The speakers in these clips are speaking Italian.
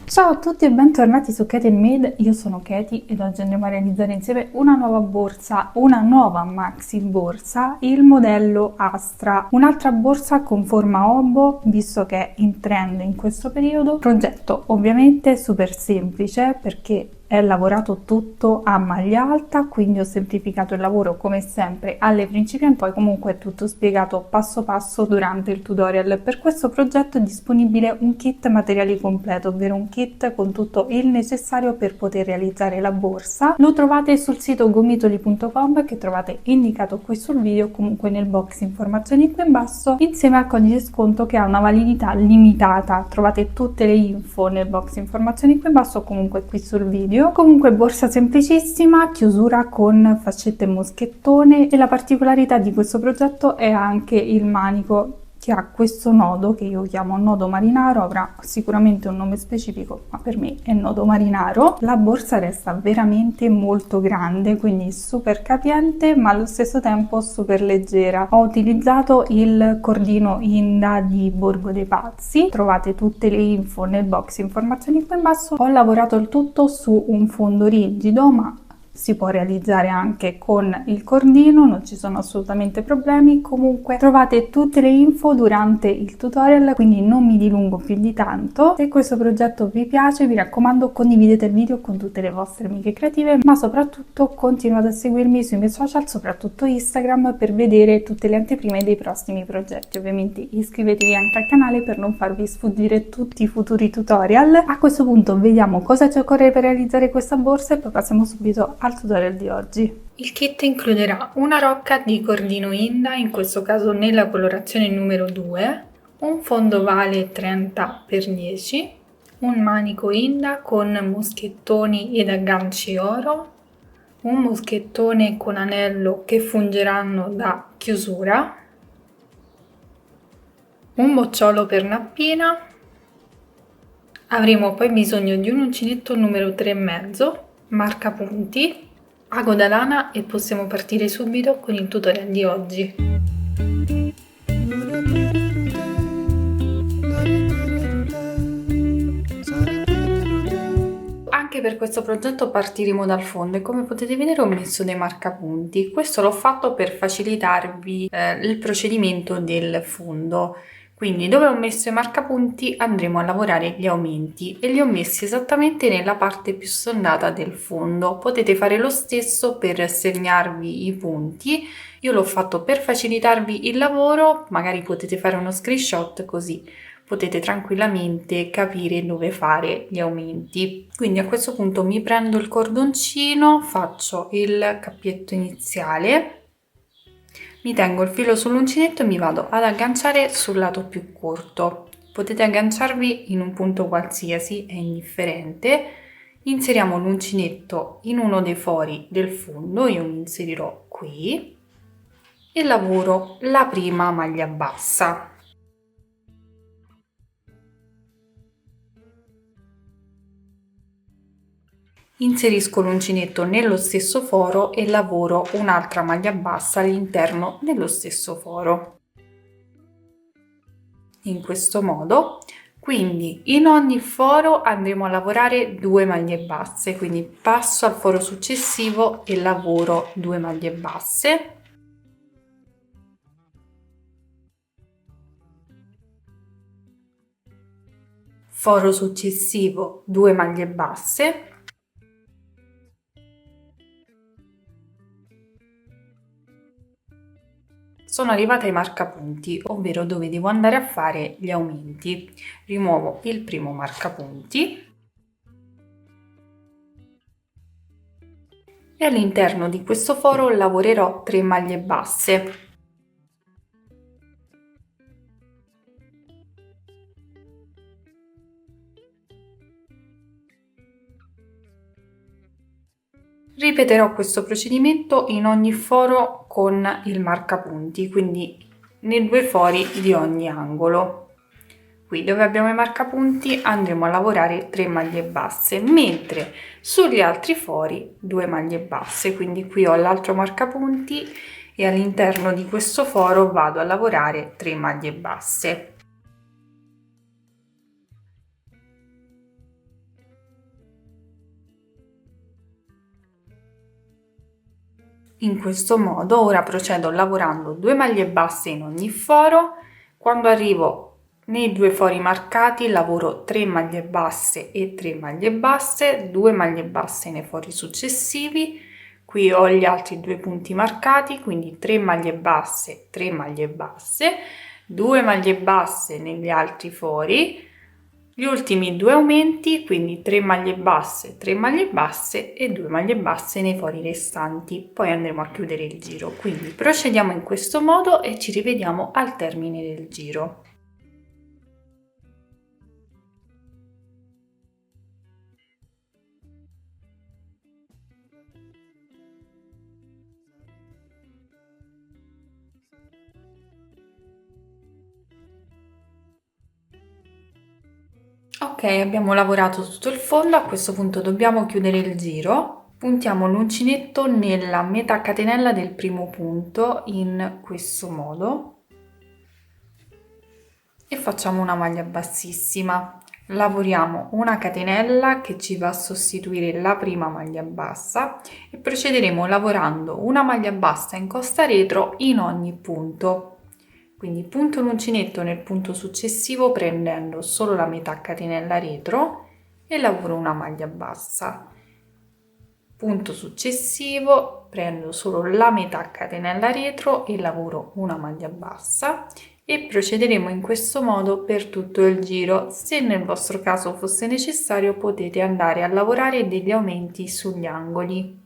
Ciao a tutti e bentornati su Katie Made, io sono Katie ed oggi andremo a realizzare insieme una nuova borsa, una nuova maxi borsa, il modello Astra, un'altra borsa con forma obo visto che è in trend in questo periodo. Progetto ovviamente super semplice perché è lavorato tutto a maglia alta, quindi ho semplificato il lavoro come sempre alle principianti, poi comunque è tutto spiegato passo passo durante il tutorial. Per questo progetto è disponibile un kit materiali completo, ovvero un kit con tutto il necessario per poter realizzare la borsa. Lo trovate sul sito gomitoli.com che trovate indicato qui sul video, comunque nel box informazioni qui in basso, insieme al codice sconto che ha una validità limitata. Trovate tutte le info nel box informazioni qui in basso o comunque qui sul video. Comunque borsa semplicissima, chiusura con fascette e moschettone, e la particolarità di questo progetto è anche il manico che ha questo nodo che io chiamo nodo marinaro, avrà sicuramente un nome specifico ma per me è nodo marinaro. La borsa resta veramente molto grande, quindi super capiente ma allo stesso tempo super leggera. Ho utilizzato il cordino Inda di Borgo dei Pazzi, trovate tutte le info nel box informazioni qui in basso. Ho lavorato il tutto su un fondo rigido ma si può realizzare anche con il cordino, non ci sono assolutamente problemi. Comunque trovate tutte le info durante il tutorial, quindi non mi dilungo più di tanto. Se questo progetto vi piace, vi raccomando, condividete il video con tutte le vostre amiche creative, ma soprattutto continuate a seguirmi sui miei social, soprattutto Instagram, per vedere tutte le anteprime dei prossimi progetti. Ovviamente iscrivetevi anche al canale per non farvi sfuggire tutti i futuri tutorial. A questo punto vediamo cosa ci occorre per realizzare questa borsa e poi passiamo subito al tutorial di oggi. Il kit includerà una rocca di cordino Inda, in questo caso nella colorazione numero 2, un fondo vale 30x10, un manico Inda con moschettoni ed agganci oro, un moschettone con anello che fungeranno da chiusura, un bocciolo per nappina. Avremo poi bisogno di un uncinetto numero 3,5, marcapunti, ago da lana e possiamo partire subito con il tutorial di oggi. Anche per questo progetto partiremo dal fondo e come potete vedere ho messo dei marcapunti. Questo l'ho fatto per facilitarvi il procedimento del fondo. Quindi dove ho messo i marcapunti andremo a lavorare gli aumenti e li ho messi esattamente nella parte più sondata del fondo. Potete fare lo stesso per segnarvi i punti. Io l'ho fatto per facilitarvi il lavoro, magari potete fare uno screenshot così potete tranquillamente capire dove fare gli aumenti. Quindi a questo punto mi prendo il cordoncino, faccio il cappietto iniziale, mi tengo il filo sull'uncinetto e mi vado ad agganciare sul lato più corto. Potete agganciarvi in un punto qualsiasi, è indifferente. Inseriamo l'uncinetto in uno dei fori del fondo, io mi inserirò qui e lavoro la prima maglia bassa. Inserisco l'uncinetto nello stesso foro e lavoro un'altra maglia bassa all'interno dello stesso foro. In questo modo, quindi in ogni foro andremo a lavorare 2 maglie basse, quindi passo al foro successivo e lavoro 2 maglie basse. Foro successivo 2 maglie basse. Sono arrivata ai marcapunti, ovvero dove devo andare a fare gli aumenti. Rimuovo il primo marcapunti e all'interno di questo foro lavorerò 3 maglie basse. Ripeterò questo procedimento in ogni foro con il marcapunti, quindi nei 2 fori di ogni angolo. Qui dove abbiamo i marcapunti andremo a lavorare 3 maglie basse, mentre sugli altri fori 2 maglie basse, quindi qui ho l'altro marcapunti e all'interno di questo foro vado a lavorare 3 maglie basse. In questo modo ora procedo lavorando 2 maglie basse in ogni foro. Quando arrivo nei 2 fori marcati lavoro 3 maglie basse e 3 maglie basse, 2 maglie basse nei fori successivi. Qui ho gli altri 2 punti marcati, quindi 3 maglie basse, 3 maglie basse, 2 maglie basse negli altri fori, gli ultimi 2 aumenti, quindi 3 maglie basse e 2 maglie basse nei fori restanti. Poi andremo a chiudere il giro. Quindi procediamo in questo modo e ci rivediamo al termine del giro. Ok, abbiamo lavorato tutto il fondo, a questo punto dobbiamo chiudere il giro. Puntiamo l'uncinetto nella metà catenella del primo punto in questo modo e facciamo una maglia bassissima. Lavoriamo una catenella che ci va a sostituire la prima maglia bassa e procederemo lavorando una maglia bassa in costa retro in ogni punto. Quindi punto l'uncinetto nel punto successivo prendendo solo la metà catenella retro e lavoro una maglia bassa. Punto successivo, prendo solo la metà catenella retro e lavoro una maglia bassa e procederemo in questo modo per tutto il giro. Se nel vostro caso fosse necessario potete andare a lavorare degli aumenti sugli angoli.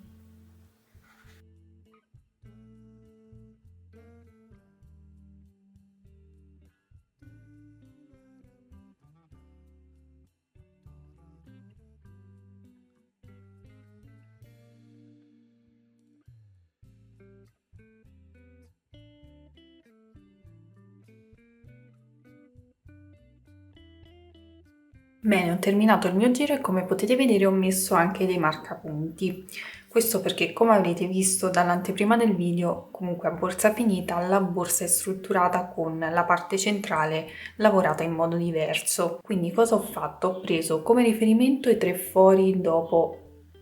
Bene, ho terminato il mio giro e come potete vedere ho messo anche dei marcapunti. Questo perché, come avrete visto dall'anteprima del video, comunque a borsa finita la borsa è strutturata con la parte centrale lavorata in modo diverso. Quindi cosa ho fatto? Ho preso come riferimento i 3 fori dopo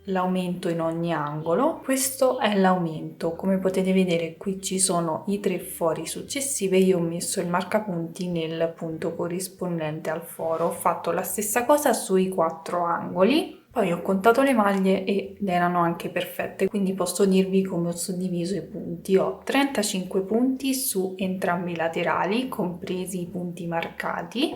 l'aumento in ogni angolo. Questo è l'aumento, come potete vedere qui ci sono i 3 fori successivi, io ho messo il marcapunti nel punto corrispondente al foro. Ho fatto la stessa cosa sui 4 angoli, poi ho contato le maglie ed erano anche perfette, quindi posso dirvi come ho suddiviso i punti. Ho 35 punti su entrambi i laterali, compresi i punti marcati,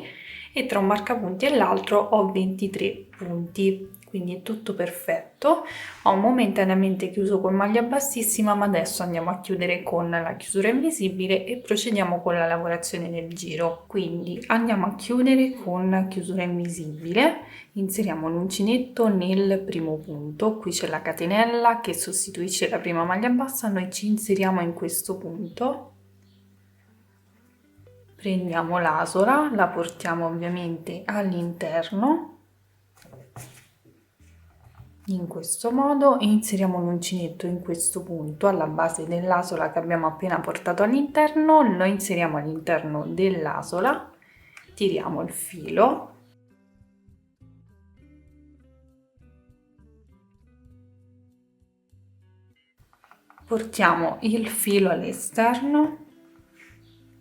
e tra un marcapunti e l'altro ho 23 punti. Quindi è tutto perfetto. Ho momentaneamente chiuso con maglia bassissima, ma adesso andiamo a chiudere con la chiusura invisibile e procediamo con la lavorazione del giro. Quindi andiamo a chiudere con chiusura invisibile, inseriamo l'uncinetto nel primo punto, qui c'è la catenella che sostituisce la prima maglia bassa, noi ci inseriamo in questo punto, prendiamo l'asola, la portiamo ovviamente all'interno in questo modo e inseriamo l'uncinetto in questo punto alla base dell'asola che abbiamo appena portato all'interno, lo inseriamo all'interno dell'asola, tiriamo il filo, portiamo il filo all'esterno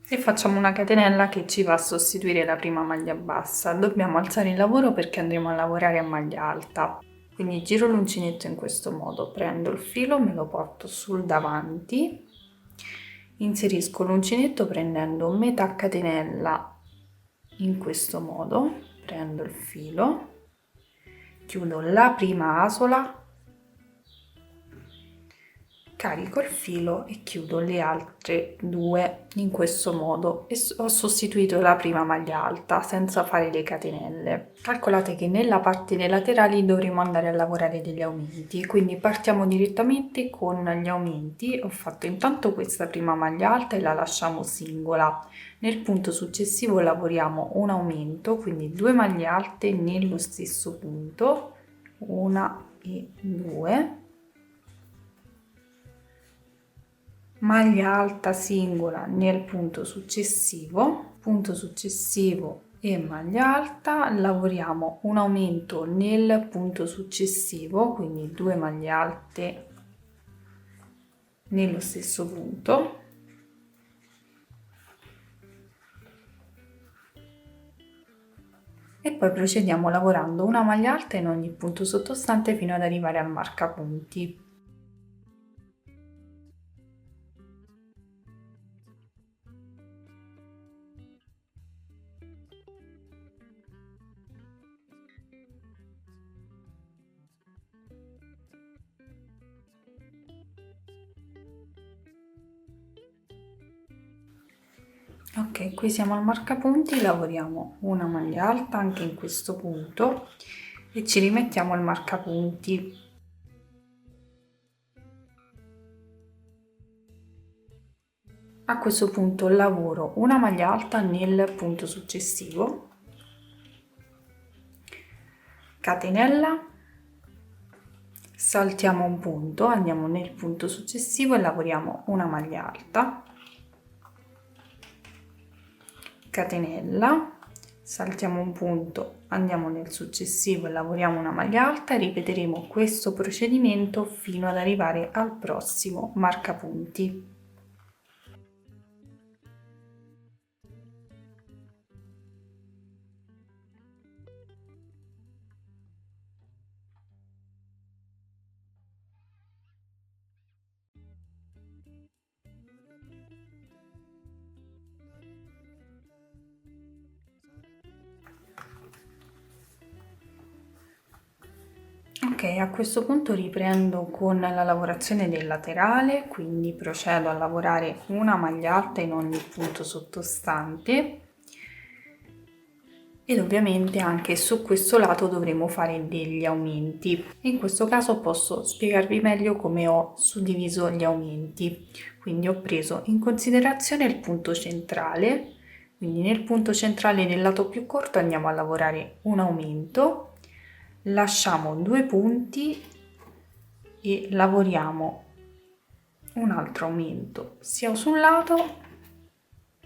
e facciamo una catenella che ci va a sostituire la prima maglia bassa. Dobbiamo alzare il lavoro perché andremo a lavorare a maglia alta. Quindi giro l'uncinetto in questo modo, prendo il filo, me lo porto sul davanti, inserisco l'uncinetto prendendo metà catenella in questo modo, prendo il filo, chiudo la prima asola, carico il filo e chiudo le altre 2 in questo modo e ho sostituito la prima maglia alta senza fare le catenelle. Calcolate che nella parte dei laterali dovremo andare a lavorare degli aumenti, quindi partiamo direttamente con gli aumenti. Ho fatto intanto questa prima maglia alta e la lasciamo singola. Nel punto successivo lavoriamo un aumento, quindi 2 maglie alte nello stesso punto, 1 e 2, maglia alta singola nel punto successivo e maglia alta, lavoriamo un aumento nel punto successivo, quindi 2 maglie alte nello stesso punto e poi procediamo lavorando una maglia alta in ogni punto sottostante fino ad arrivare al marcapunti. Ok, qui siamo al marcapunti, lavoriamo una maglia alta anche in questo punto e ci rimettiamo al marcapunti. A questo punto lavoro una maglia alta nel punto successivo, catenella, saltiamo un punto, andiamo nel punto successivo e lavoriamo una maglia alta, catenella, saltiamo un punto, andiamo nel successivo e lavoriamo una maglia alta e ripeteremo questo procedimento fino ad arrivare al prossimo marcapunti. Ok, a questo punto riprendo con la lavorazione del laterale, quindi procedo a lavorare una maglia alta in ogni punto sottostante ed ovviamente anche su questo lato dovremo fare degli aumenti. In questo caso posso spiegarvi meglio come ho suddiviso gli aumenti. Quindi ho preso in considerazione il punto centrale, quindi nel punto centrale del lato più corto andiamo a lavorare un aumento, lasciamo 2 punti e lavoriamo un altro aumento sia sul lato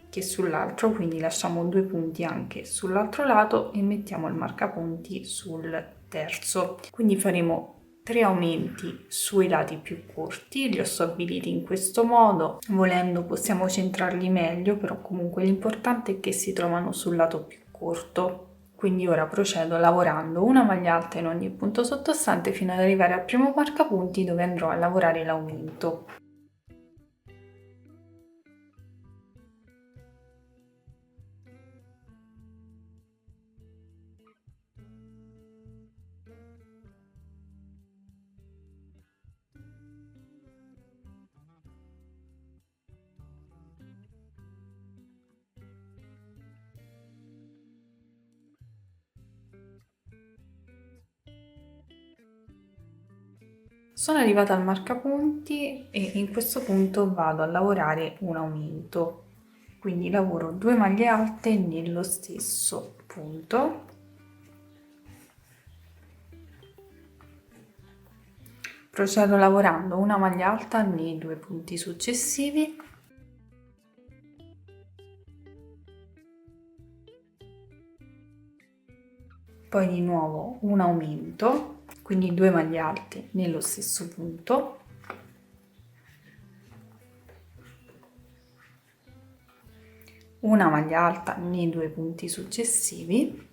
che sull'altro, quindi lasciamo 2 punti anche sull'altro lato e mettiamo il marcapunti sul terzo. Quindi faremo 3 aumenti sui lati più corti, li ho stabiliti in questo modo, volendo possiamo centrarli meglio, però comunque l'importante è che si trovano sul lato più corto. Quindi ora procedo lavorando una maglia alta in ogni punto sottostante fino ad arrivare al primo marcapunti dove andrò a lavorare l'aumento. Sono arrivata al marcapunti e in questo punto vado a lavorare un aumento, quindi lavoro 2 maglie alte nello stesso punto, procedo lavorando una maglia alta nei 2 punti successivi, poi di nuovo un aumento, quindi 2 maglie alte nello stesso punto, una maglia alta nei 2 punti successivi,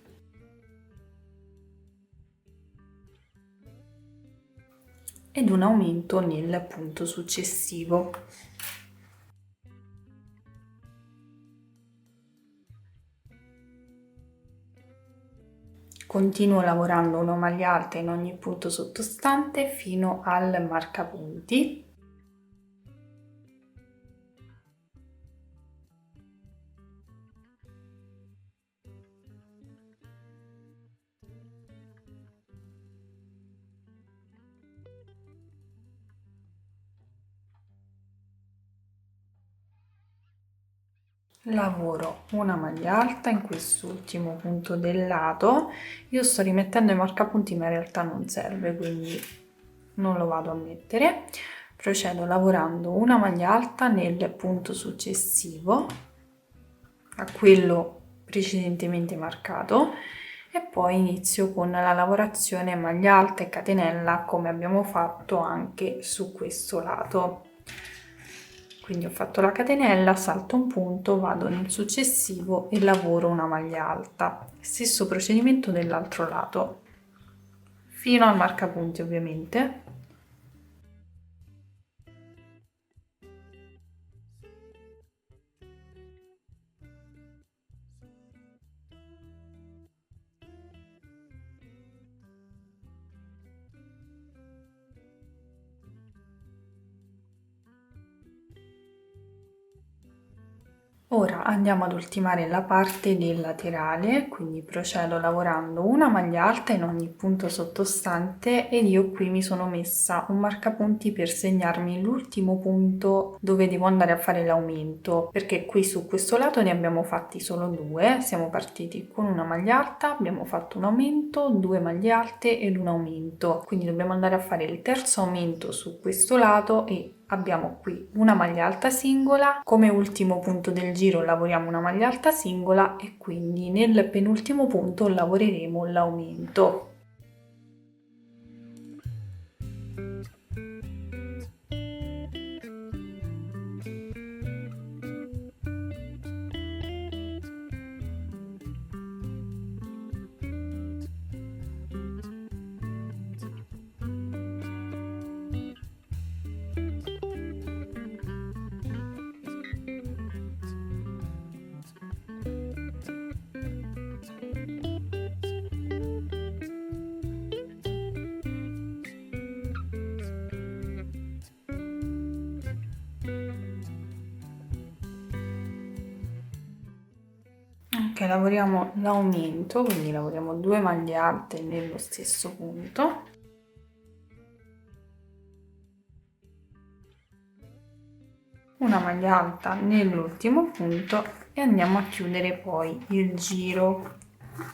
ed un aumento nel punto successivo. Continuo lavorando una maglia alta in ogni punto sottostante fino al marcapunti. Lavoro una maglia alta in quest'ultimo punto del lato. Io sto rimettendo i marcapunti ma in realtà non serve, quindi non lo vado a mettere. Procedo lavorando una maglia alta nel punto successivo a quello precedentemente marcato e poi inizio con la lavorazione maglia alta e catenella come abbiamo fatto anche su questo lato. Quindi ho fatto la catenella, salto un punto, vado nel successivo e lavoro una maglia alta. Stesso procedimento dell'altro lato, fino al marcapunti ovviamente. Ora andiamo ad ultimare la parte del laterale, quindi procedo lavorando una maglia alta in ogni punto sottostante ed io qui mi sono messa un marcapunti per segnarmi l'ultimo punto dove devo andare a fare l'aumento, perché qui su questo lato ne abbiamo fatti solo due, siamo partiti con una maglia alta, abbiamo fatto un aumento, due maglie alte ed un aumento, quindi dobbiamo andare a fare il terzo aumento su questo lato e abbiamo qui una maglia alta singola, come ultimo punto del giro lavoriamo una maglia alta singola e quindi nel penultimo punto lavoreremo l'aumento. Ok, lavoriamo l'aumento, quindi lavoriamo due maglie alte nello stesso punto. Una maglia alta nell'ultimo punto e andiamo a chiudere poi il giro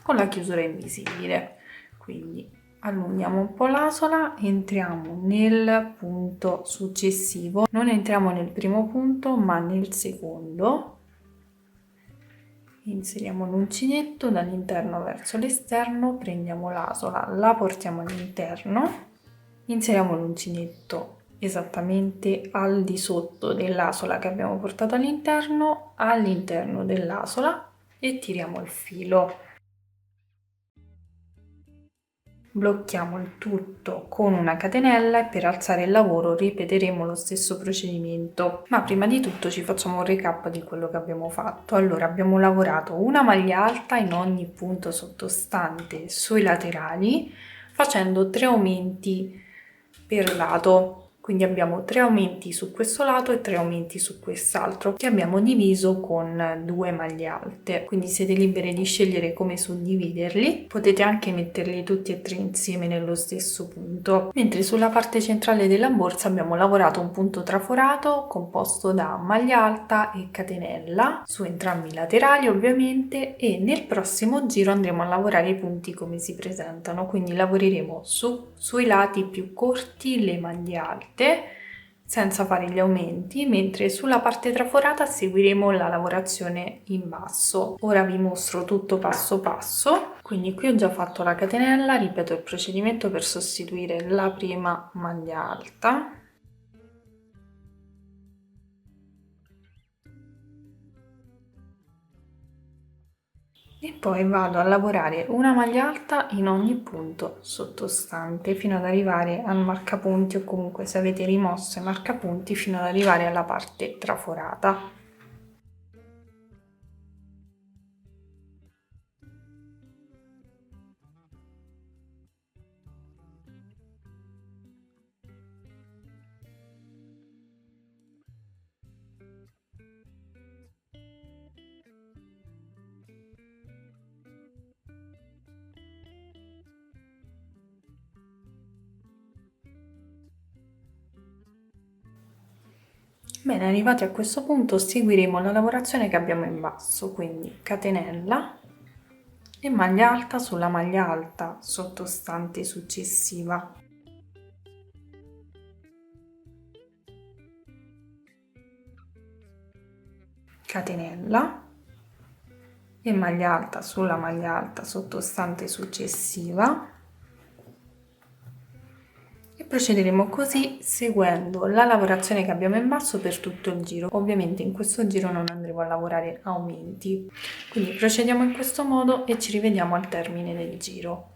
con la chiusura invisibile. Quindi allunghiamo un po' l'asola, entriamo nel punto successivo, non entriamo nel primo punto ma nel secondo. Inseriamo l'uncinetto dall'interno verso l'esterno, prendiamo l'asola, la portiamo all'interno, inseriamo l'uncinetto esattamente al di sotto dell'asola che abbiamo portato all'interno dell'asola e tiriamo il filo. Blocchiamo il tutto con una catenella e per alzare il lavoro ripeteremo lo stesso procedimento, ma prima di tutto ci facciamo un recap di quello che abbiamo fatto. Allora, abbiamo lavorato una maglia alta in ogni punto sottostante sui laterali facendo 3 aumenti per lato. Quindi abbiamo 3 aumenti su questo lato e 3 aumenti su quest'altro che abbiamo diviso con 2 maglie alte. Quindi siete liberi di scegliere come suddividerli, potete anche metterli tutti e tre insieme nello stesso punto. Mentre sulla parte centrale della borsa abbiamo lavorato un punto traforato composto da maglia alta e catenella su entrambi i laterali ovviamente, e nel prossimo giro andremo a lavorare i punti come si presentano, quindi lavoreremo sui lati più corti le maglie alte senza fare gli aumenti, mentre sulla parte traforata seguiremo la lavorazione in basso. Ora vi mostro tutto passo passo. Quindi qui ho già fatto la catenella, ripeto il procedimento per sostituire la prima maglia alta. E poi vado a lavorare una maglia alta in ogni punto sottostante fino ad arrivare al marcapunti, o comunque se avete rimosso i marcapunti fino ad arrivare alla parte traforata. Bene, arrivati a questo punto seguiremo la lavorazione che abbiamo in basso, quindi catenella e maglia alta sulla maglia alta sottostante successiva. Catenella e maglia alta sulla maglia alta sottostante successiva. Procederemo così seguendo la lavorazione che abbiamo in basso per tutto il giro. Ovviamente in questo giro non andremo a lavorare aumenti, quindi procediamo in questo modo e ci rivediamo al termine del giro.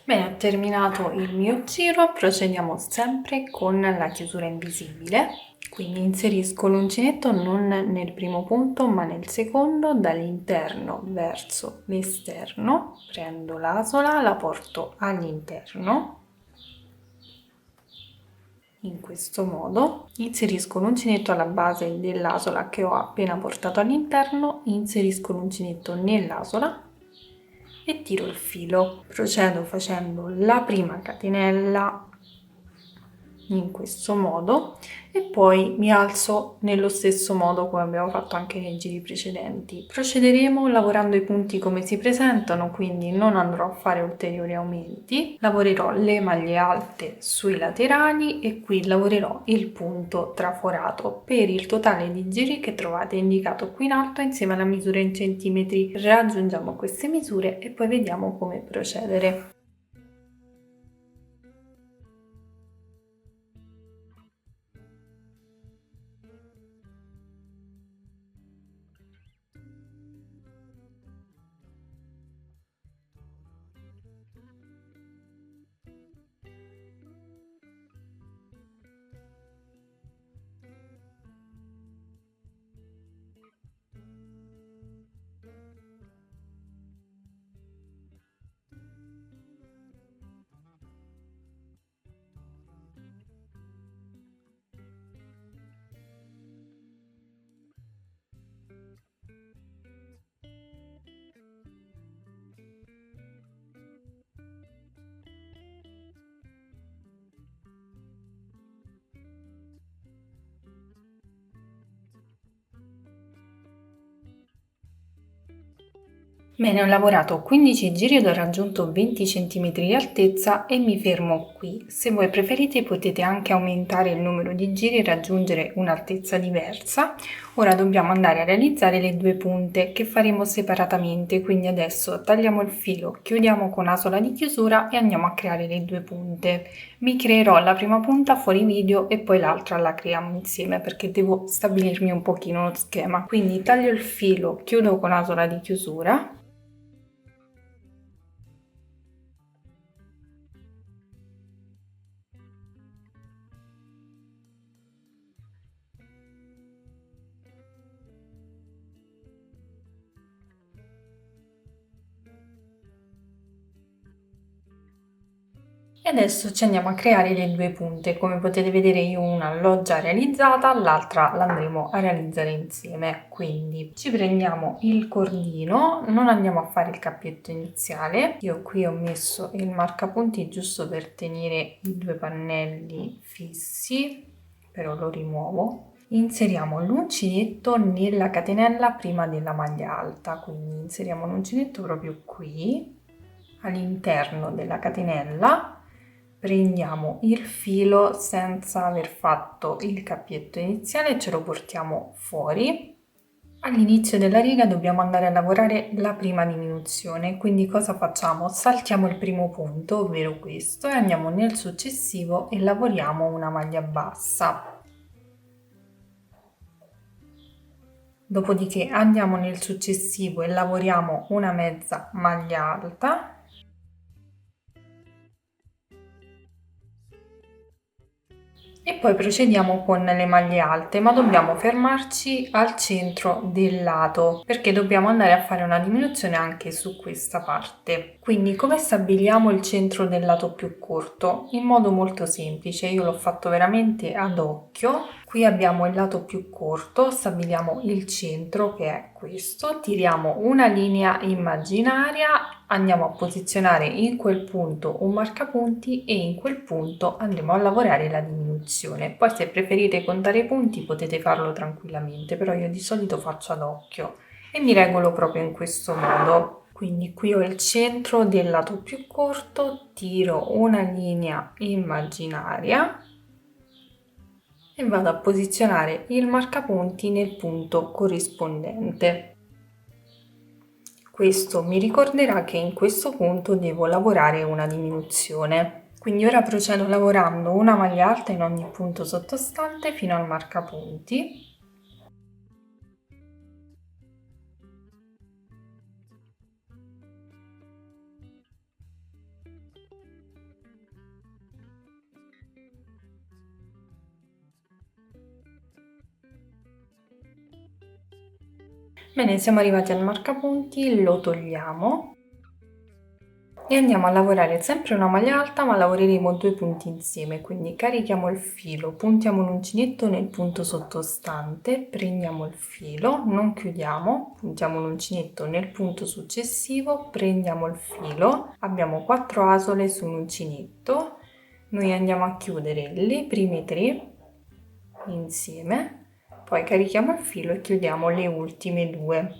Bene, ho terminato il mio giro, procediamo sempre con la chiusura invisibile. Quindi inserisco l'uncinetto non nel primo punto ma nel secondo, dall'interno verso l'esterno, prendo l'asola, la porto all'interno, in questo modo, inserisco l'uncinetto alla base dell'asola che ho appena portato all'interno, inserisco l'uncinetto nell'asola e tiro il filo. Procedo facendo la prima catenella in questo modo e poi mi alzo nello stesso modo come abbiamo fatto anche nei giri precedenti. Procederemo lavorando i punti come si presentano, quindi non andrò a fare ulteriori aumenti. Lavorerò le maglie alte sui laterali e qui lavorerò il punto traforato per il totale di giri che trovate indicato qui in alto insieme alla misura in centimetri. Raggiungiamo queste misure e poi vediamo come procedere. Bene, ho lavorato 15 giri ed ho raggiunto 20 cm di altezza e mi fermo qui. Se voi preferite potete anche aumentare il numero di giri e raggiungere un'altezza diversa. Ora dobbiamo andare a realizzare le due punte che faremo separatamente, quindi adesso tagliamo il filo, chiudiamo con asola di chiusura e andiamo a creare le due punte. Mi creerò la prima punta fuori video e poi l'altra la creiamo insieme perché devo stabilirmi un pochino lo schema. Quindi taglio il filo, chiudo con asola di chiusura. E adesso ci andiamo a creare le due punte. Come potete vedere io una l'ho già realizzata, l'altra l'andremo a realizzare insieme. Quindi ci prendiamo il cordino, non andiamo a fare il cappietto iniziale. Io qui ho messo il marcapunti giusto per tenere i due pannelli fissi, però lo rimuovo. Inseriamo l'uncinetto nella catenella prima della maglia alta, quindi inseriamo l'uncinetto proprio qui all'interno della catenella. Prendiamo il filo senza aver fatto il cappietto iniziale e ce lo portiamo fuori. All'inizio della riga dobbiamo andare a lavorare la prima diminuzione, quindi cosa facciamo? Saltiamo il primo punto, ovvero questo, e andiamo nel successivo e lavoriamo una maglia bassa. Dopodiché andiamo nel successivo e lavoriamo una mezza maglia alta. E poi procediamo con le maglie alte, ma dobbiamo fermarci al centro del lato perché dobbiamo andare a fare una diminuzione anche su questa parte. Quindi come stabiliamo il centro del lato più corto? In modo molto semplice, io l'ho fatto veramente ad occhio. Qui abbiamo il lato più corto, stabiliamo il centro che è questo, tiriamo una linea immaginaria, andiamo a posizionare in quel punto un marcapunti e in quel punto andremo a lavorare la diminuzione. Poi se preferite contare i punti potete farlo tranquillamente, però io di solito faccio ad occhio e mi regolo proprio in questo modo. Quindi qui ho il centro del lato più corto, tiro una linea immaginaria e vado a posizionare il marcapunti nel punto corrispondente. Questo mi ricorderà che in questo punto devo lavorare una diminuzione. Quindi ora procedo lavorando una maglia alta in ogni punto sottostante fino al marcapunti. Bene, siamo arrivati al marcapunti, lo togliamo e andiamo a lavorare sempre una maglia alta, ma lavoreremo due punti insieme. Quindi carichiamo il filo, puntiamo l'uncinetto nel punto sottostante, prendiamo il filo, non chiudiamo, puntiamo l'uncinetto nel punto successivo, prendiamo il filo, abbiamo 4 asole su un uncinetto, noi andiamo a chiudere le prime 3 insieme. Poi carichiamo il filo e chiudiamo le ultime 2.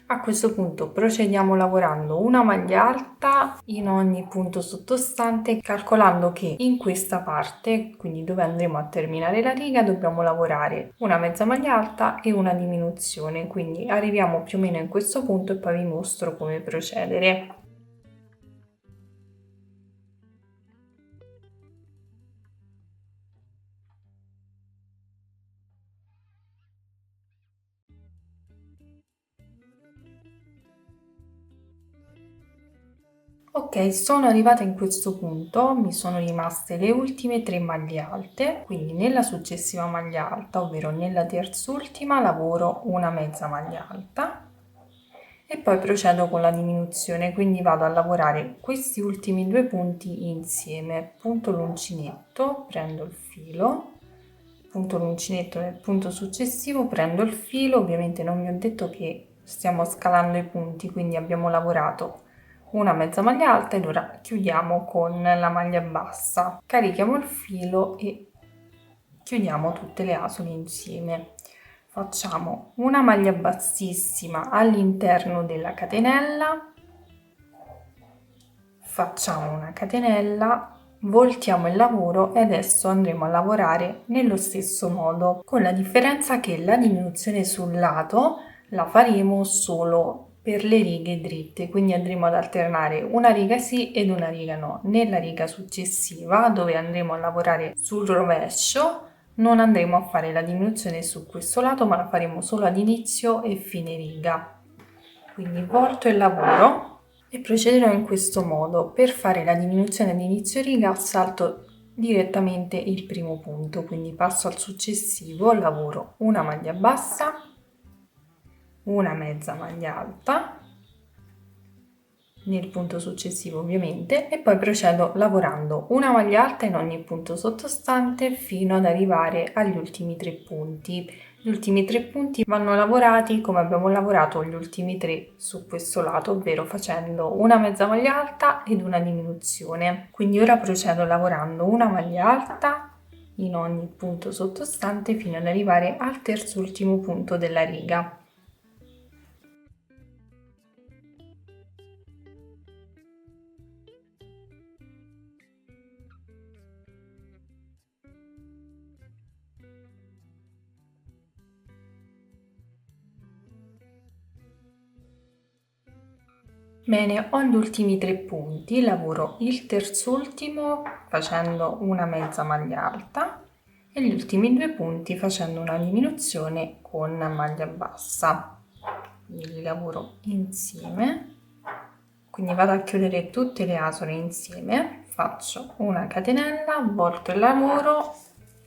A questo punto procediamo lavorando una maglia alta in ogni punto sottostante, calcolando che in questa parte, quindi dove andremo a terminare la riga, dobbiamo lavorare una mezza maglia alta e una diminuzione. Quindi arriviamo più o meno in questo punto e poi vi mostro come procedere. Ok, sono arrivata in questo punto, mi sono rimaste le ultime 3 maglie alte, quindi nella successiva maglia alta, ovvero nella terzultima, lavoro una mezza maglia alta e poi procedo con la diminuzione, quindi vado a lavorare questi ultimi 2 punti insieme, punto l'uncinetto, prendo il filo, punto l'uncinetto nel punto successivo, prendo il filo, ovviamente non vi ho detto che stiamo scalando i punti, quindi abbiamo lavorato una mezza maglia alta ed ora chiudiamo con la maglia bassa, carichiamo il filo e chiudiamo tutte le asole insieme. Facciamo una maglia bassissima all'interno della catenella, facciamo una catenella, voltiamo il lavoro e adesso andremo a lavorare nello stesso modo, con la differenza che la diminuzione sul lato la faremo solo per le righe dritte, quindi andremo ad alternare una riga sì ed una riga no. Nella riga successiva, dove andremo a lavorare sul rovescio, non andremo a fare la diminuzione su questo lato, ma la faremo solo ad inizio e fine riga. Quindi volto il lavoro e procederò in questo modo. Per fare la diminuzione ad inizio riga salto direttamente il primo punto, quindi passo al successivo, lavoro una maglia bassa, una mezza maglia alta nel punto successivo ovviamente e poi procedo lavorando una maglia alta in ogni punto sottostante fino ad arrivare agli ultimi 3 punti. Gli ultimi 3 punti vanno lavorati come abbiamo lavorato gli ultimi 3 su questo lato, ovvero facendo una mezza maglia alta ed una diminuzione. Quindi ora procedo lavorando una maglia alta in ogni punto sottostante fino ad arrivare al terzultimo punto della riga. Bene, ho gli ultimi 3 punti, lavoro il terzultimo facendo una mezza maglia alta e gli ultimi 2 punti facendo una diminuzione con maglia bassa. Quindi li lavoro insieme, quindi vado a chiudere tutte le asole insieme, faccio una catenella, volto il lavoro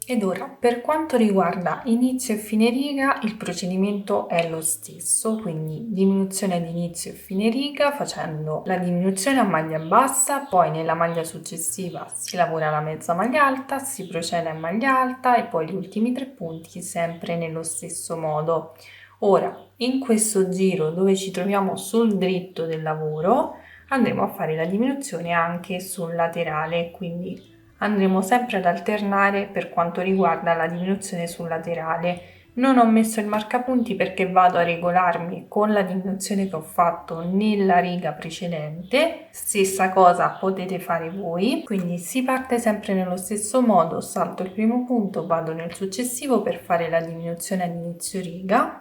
Ed ora, per quanto riguarda inizio e fine riga, il procedimento è lo stesso, quindi diminuzione di inizio e fine riga facendo la diminuzione a maglia bassa, poi nella maglia successiva si lavora la mezza maglia alta, si procede a maglia alta e poi gli ultimi 3 punti sempre nello stesso modo. Ora, in questo giro dove ci troviamo sul dritto del lavoro, andremo a fare la diminuzione anche sul laterale, quindi andremo sempre ad alternare per quanto riguarda la diminuzione sul laterale. Non ho messo il marcapunti perché vado a regolarmi con la diminuzione che ho fatto nella riga precedente. Stessa cosa potete fare voi, quindi si parte sempre nello stesso modo, salto il primo punto, vado nel successivo per fare la diminuzione ad inizio riga.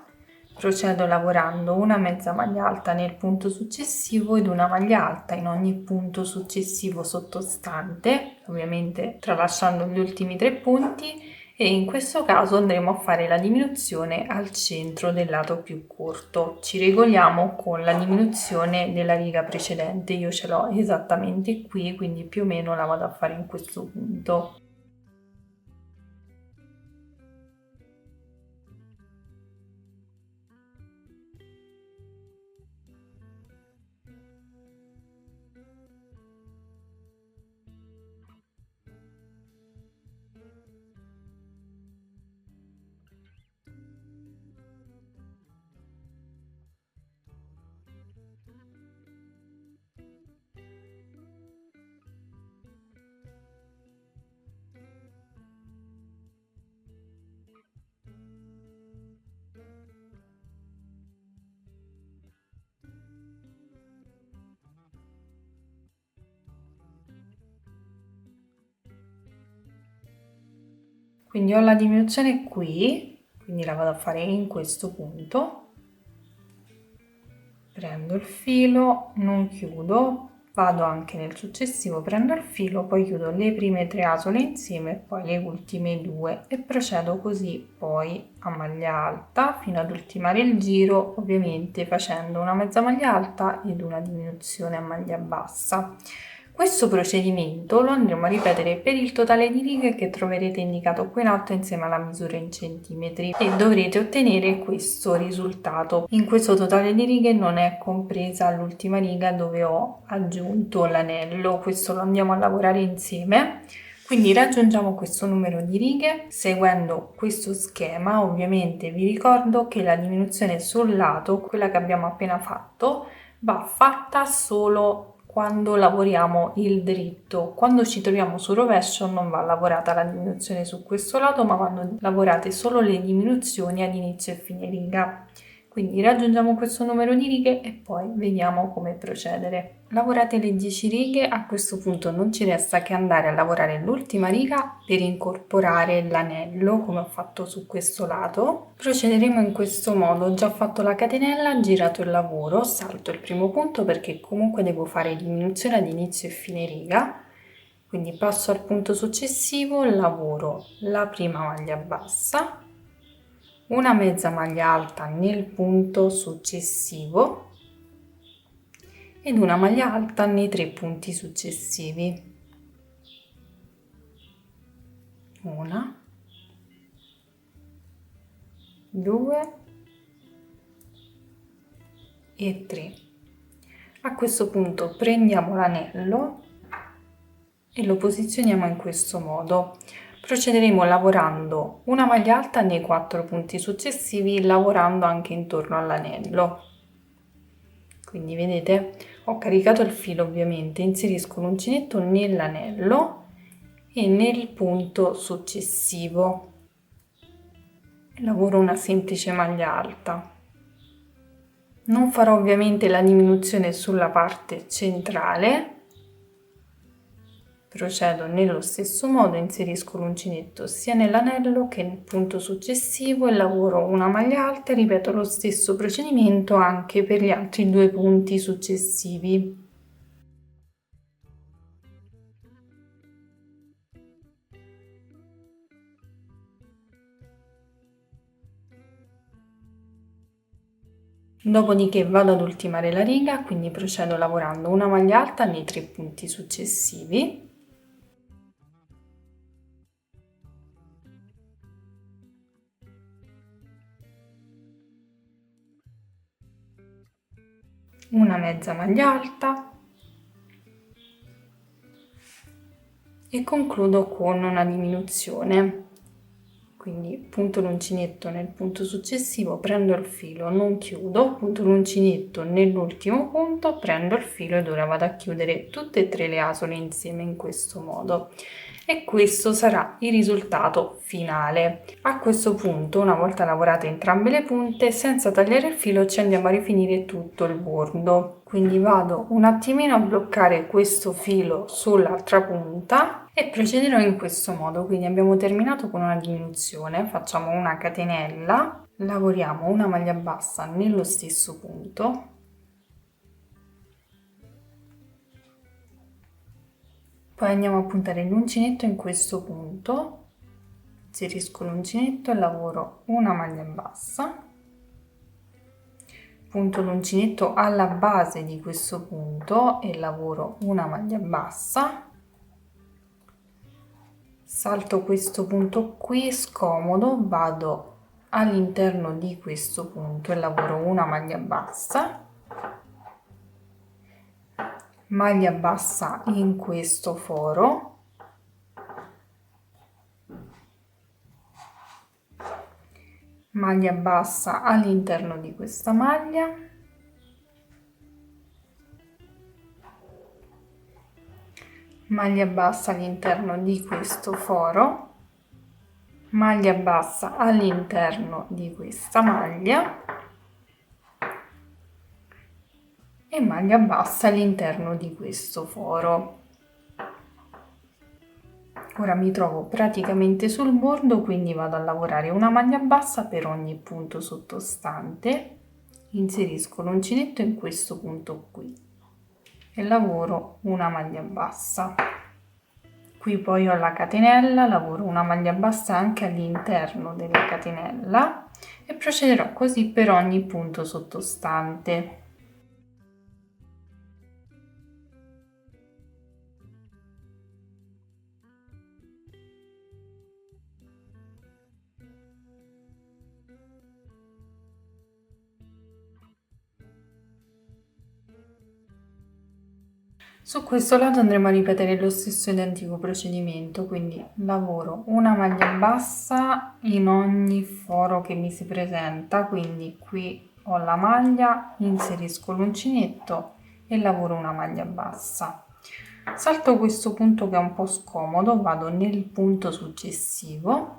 Procedo lavorando una mezza maglia alta nel punto successivo ed una maglia alta in ogni punto successivo sottostante, ovviamente tralasciando gli ultimi 3 punti, e in questo caso andremo a fare la diminuzione al centro del lato più corto. Ci regoliamo con la diminuzione della riga precedente, io ce l'ho esattamente qui, quindi più o meno la vado a fare in questo punto. Quindi ho la diminuzione qui, quindi la vado a fare in questo punto, prendo il filo, non chiudo, vado anche nel successivo, prendo il filo, poi chiudo le prime 3 asole insieme e poi le ultime 2 e procedo così poi a maglia alta fino ad ultimare il giro, ovviamente facendo una mezza maglia alta ed una diminuzione a maglia bassa. Questo procedimento lo andremo a ripetere per il totale di righe che troverete indicato qui in alto insieme alla misura in centimetri e dovrete ottenere questo risultato. In questo totale di righe non è compresa l'ultima riga dove ho aggiunto l'anello, questo lo andiamo a lavorare insieme. Quindi raggiungiamo questo numero di righe seguendo questo schema. Ovviamente vi ricordo che la diminuzione sul lato, quella che abbiamo appena fatto, va fatta solo quando lavoriamo il dritto. Quando ci troviamo sul rovescio non va lavorata la diminuzione su questo lato, ma vanno lavorate solo le diminuzioni ad inizio e fine riga. Quindi raggiungiamo questo numero di righe e poi vediamo come procedere. Lavorate le 10 righe, a questo punto non ci resta che andare a lavorare l'ultima riga per incorporare l'anello come ho fatto su questo lato. Procederemo in questo modo: ho già fatto la catenella, girato il lavoro, salto il primo punto perché comunque devo fare diminuzione ad inizio e fine riga, quindi passo al punto successivo, lavoro la prima maglia bassa, una mezza maglia alta nel punto successivo ed una maglia alta nei 3 punti successivi. Una, 2 e 3. A questo punto prendiamo l'anello e lo posizioniamo in questo modo. Procederemo lavorando una maglia alta nei 4 punti successivi, lavorando anche intorno all'anello. Quindi vedete, ho caricato il filo, ovviamente inserisco l'uncinetto nell'anello e nel punto successivo lavoro una semplice maglia alta. Non farò ovviamente la diminuzione sulla parte centrale. Procedo nello stesso modo, inserisco l'uncinetto sia nell'anello che nel punto successivo e lavoro una maglia alta e ripeto lo stesso procedimento anche per gli altri 2 punti successivi. Dopodiché vado ad ultimare la riga, quindi procedo lavorando una maglia alta nei 3 punti successivi. una mezza maglia alta e concludo con una diminuzione. Quindi punto l'uncinetto nel punto successivo, prendo il filo, non chiudo, punto l'uncinetto nell'ultimo punto, prendo il filo ed ora vado a chiudere tutte e tre le asole insieme in questo modo. E questo sarà il risultato finale. A questo punto, una volta lavorate entrambe le punte, senza tagliare il filo ci andiamo a rifinire tutto il bordo. Quindi vado un attimino a bloccare questo filo sull'altra punta e procederò in questo modo. Quindi abbiamo terminato con una diminuzione, facciamo una catenella, lavoriamo una maglia bassa nello stesso punto, poi andiamo a puntare l'uncinetto in questo punto, inserisco l'uncinetto e lavoro una maglia bassa, punto l'uncinetto alla base di questo punto e lavoro una maglia bassa, salto questo punto qui scomodo, vado all'interno di questo punto e lavoro una maglia bassa, maglia bassa in questo foro, maglia bassa all'interno di questa maglia, maglia bassa all'interno di questo foro, maglia bassa all'interno di questa maglia e maglia bassa all'interno di questo foro. Ora mi trovo praticamente sul bordo, quindi vado a lavorare una maglia bassa per ogni punto sottostante, inserisco l'uncinetto in questo punto qui e lavoro una maglia bassa. Qui poi ho la catenella, lavoro una maglia bassa anche all'interno della catenella e procederò così per ogni punto sottostante. Su questo lato andremo a ripetere lo stesso identico procedimento, quindi lavoro una maglia bassa in ogni foro che mi si presenta, quindi qui ho la maglia, inserisco l'uncinetto e lavoro una maglia bassa. Salto questo punto che è un po' scomodo, vado nel punto successivo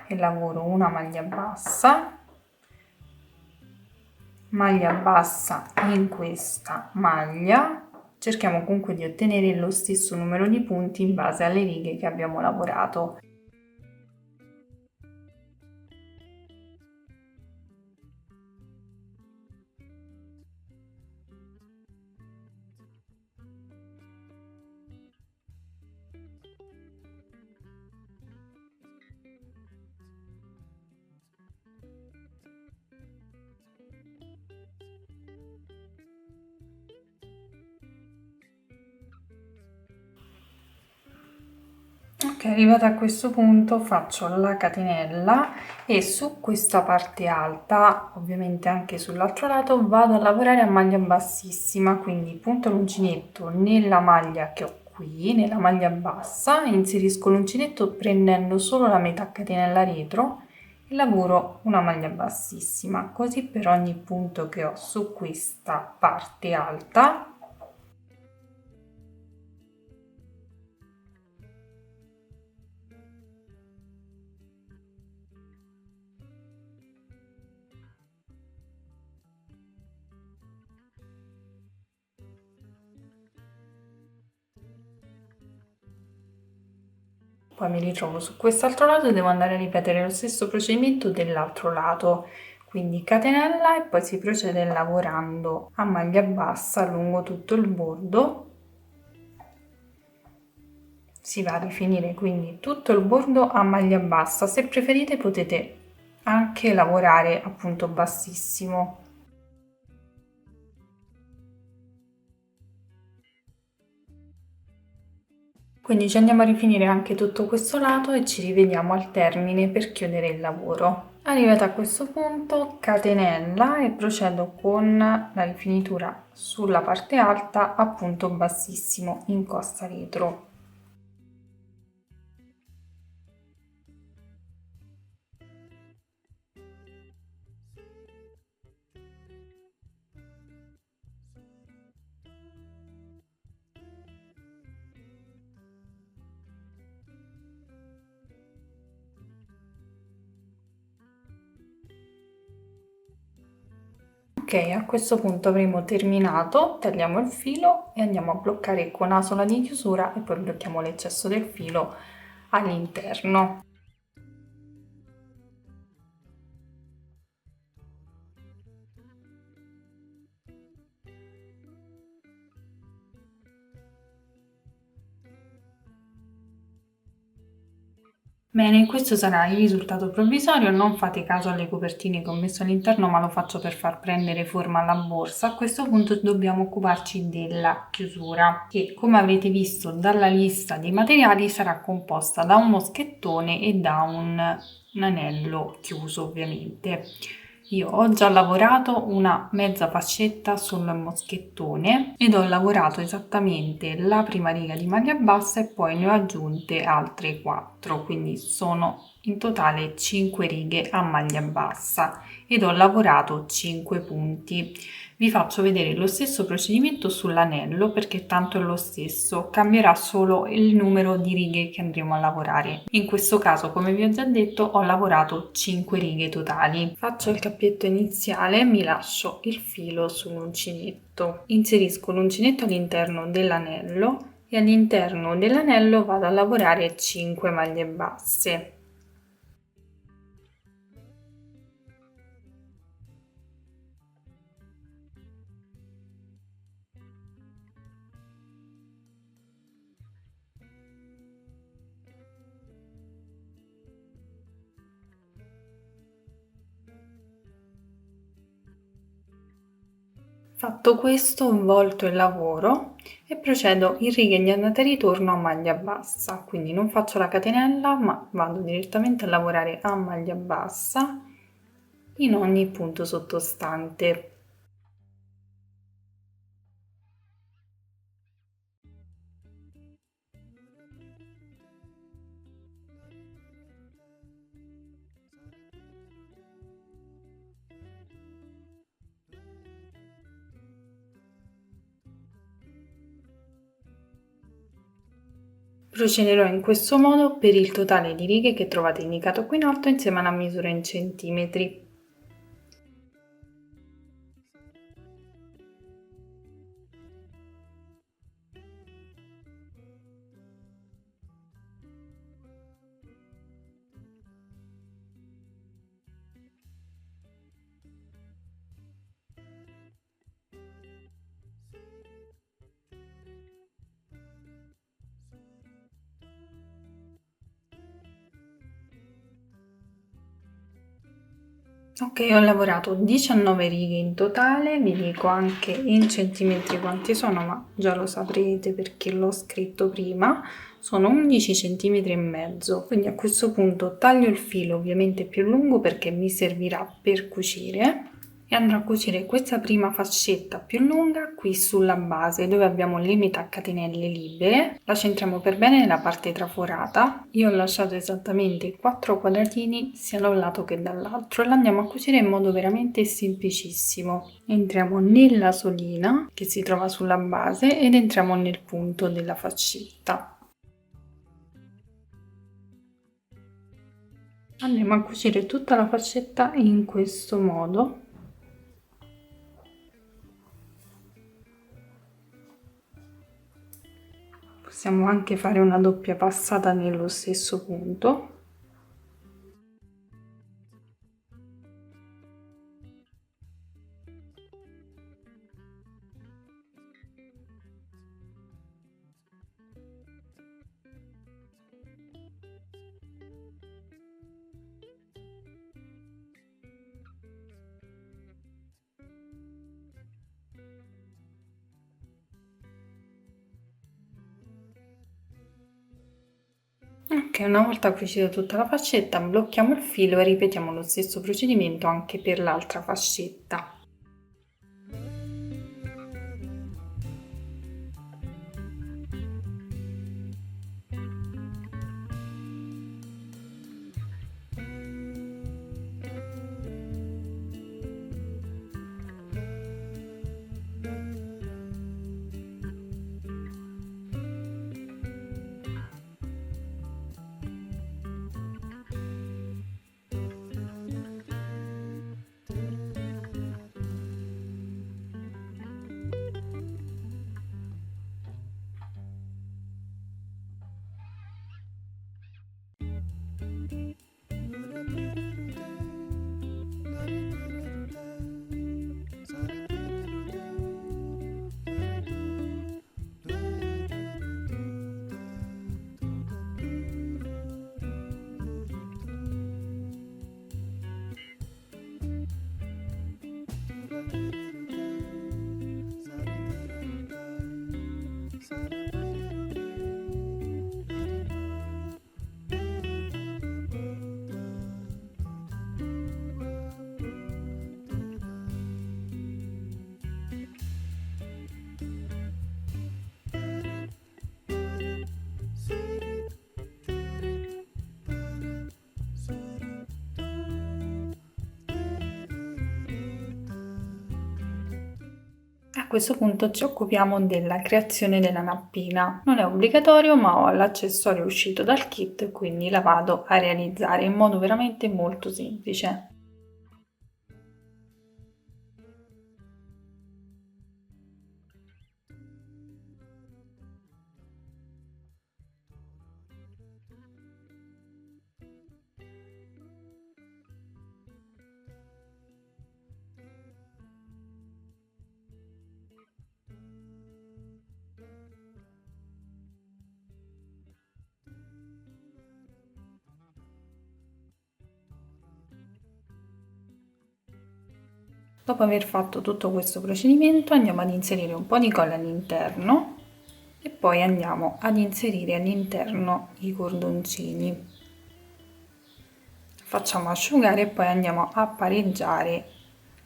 e lavoro una maglia bassa in questa maglia. Cerchiamo comunque di ottenere lo stesso numero di punti in base alle righe che abbiamo lavorato. Ok, arrivata a questo punto faccio la catenella e su questa parte alta, ovviamente anche sull'altro lato, vado a lavorare a maglia bassissima, quindi punto l'uncinetto nella maglia che ho qui, nella maglia bassa, inserisco l'uncinetto prendendo solo la metà catenella retro e lavoro una maglia bassissima, così per ogni punto che ho su questa parte alta. Poi mi ritrovo su quest'altro lato e devo andare a ripetere lo stesso procedimento dell'altro lato, quindi catenella e poi si procede lavorando a maglia bassa lungo tutto il bordo. Si va a rifinire quindi tutto il bordo a maglia bassa, se preferite potete anche lavorare a punto bassissimo. Quindi ci andiamo a rifinire anche tutto questo lato e ci rivediamo al termine per chiudere il lavoro. Arrivata a questo punto, catenella e procedo con la rifinitura sulla parte alta a punto bassissimo in costa retro. Ok, a questo punto avremo terminato, tagliamo il filo e andiamo a bloccare con asola di chiusura e poi blocchiamo l'eccesso del filo all'interno. Bene, questo sarà il risultato provvisorio, non fate caso alle copertine che ho messo all'interno, ma lo faccio per far prendere forma alla borsa. A questo punto dobbiamo occuparci della chiusura, che come avrete visto dalla lista dei materiali sarà composta da un moschettone e da un anello chiuso ovviamente. Io ho già lavorato una mezza fascetta sul moschettone ed ho lavorato esattamente la prima riga di maglia bassa e poi ne ho aggiunte altre 4, quindi sono in totale 5 righe a maglia bassa ed ho lavorato 5 punti. Vi faccio vedere lo stesso procedimento sull'anello perché tanto è lo stesso, cambierà solo il numero di righe che andremo a lavorare. In questo caso, come vi ho già detto, ho lavorato 5 righe totali. Faccio il cappietto iniziale, mi lascio il filo sull'uncinetto, inserisco l'uncinetto all'interno dell'anello e all'interno dell'anello vado a lavorare 5 maglie basse. Fatto questo, involto il lavoro e procedo in righe di andata e ritorno a maglia bassa, quindi non faccio la catenella ma vado direttamente a lavorare a maglia bassa in ogni punto sottostante. Procederò in questo modo per il totale di righe che trovate indicato qui in alto insieme alla misura in centimetri. Ok, ho lavorato 19 righe in totale, vi dico anche in centimetri quanti sono, ma già lo saprete perché l'ho scritto prima, sono 11 centimetri e mezzo, quindi a questo punto taglio il filo ovviamente più lungo perché mi servirà per cucire e andrò a cucire questa prima fascetta più lunga qui sulla base dove abbiamo le metà catenelle libere. La centriamo per bene nella parte traforata. Io ho lasciato esattamente 4 quadratini sia da un lato che dall'altro e la andiamo a cucire in modo veramente semplicissimo. Entriamo nella solina che si trova sulla base ed entriamo nel punto della fascetta. Andiamo a cucire tutta la fascetta in questo modo. Possiamo anche fare una doppia passata nello stesso punto. Ok, una volta cucita tutta la fascetta, blocchiamo il filo e ripetiamo lo stesso procedimento anche per l'altra fascetta. A questo punto ci occupiamo della creazione della nappina. Non è obbligatorio, ma ho l'accessorio uscito dal kit, quindi la vado a realizzare in modo veramente molto semplice. Dopo aver fatto tutto questo procedimento andiamo ad inserire un po' di colla all'interno e poi andiamo ad inserire all'interno i cordoncini. Facciamo asciugare e poi andiamo a pareggiare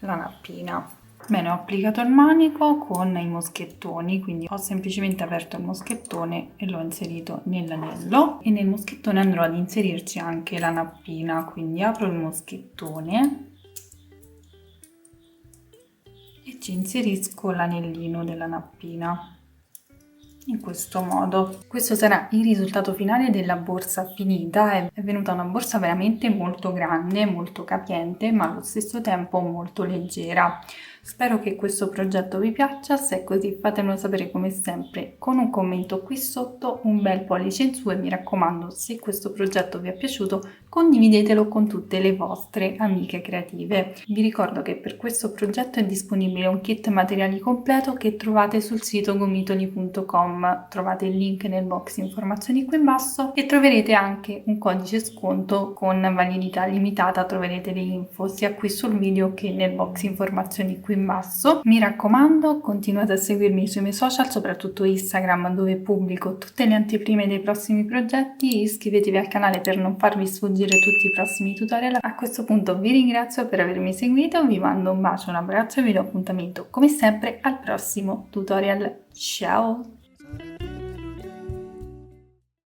la nappina. Bene, ho applicato il manico con i moschettoni, quindi ho semplicemente aperto il moschettone e l'ho inserito nell'anello e nel moschettone andrò ad inserirci anche la nappina, quindi apro il moschettone e ci inserisco l'anellino della nappina in questo modo. Questo sarà il risultato finale della borsa finita. È venuta una borsa veramente molto grande, molto capiente, ma allo stesso tempo molto leggera. Spero che questo progetto vi piaccia, se è così fatemelo sapere come sempre con un commento qui sotto, un bel pollice in su e mi raccomando, se questo progetto vi è piaciuto condividetelo con tutte le vostre amiche creative. Vi ricordo che per questo progetto è disponibile un kit materiali completo che trovate sul sito gomitoli.com, trovate il link nel box informazioni qui in basso e troverete anche un codice sconto con validità limitata, troverete le info sia qui sul video che nel box informazioni qui in basso. Mi raccomando, continuate a seguirmi sui miei social, soprattutto Instagram, dove pubblico tutte le anteprime dei prossimi progetti. Iscrivetevi al canale per non farvi sfuggire tutti i prossimi tutorial. A questo punto vi ringrazio per avermi seguito, vi mando un bacio, un abbraccio e vi do appuntamento come sempre al prossimo tutorial. Ciao!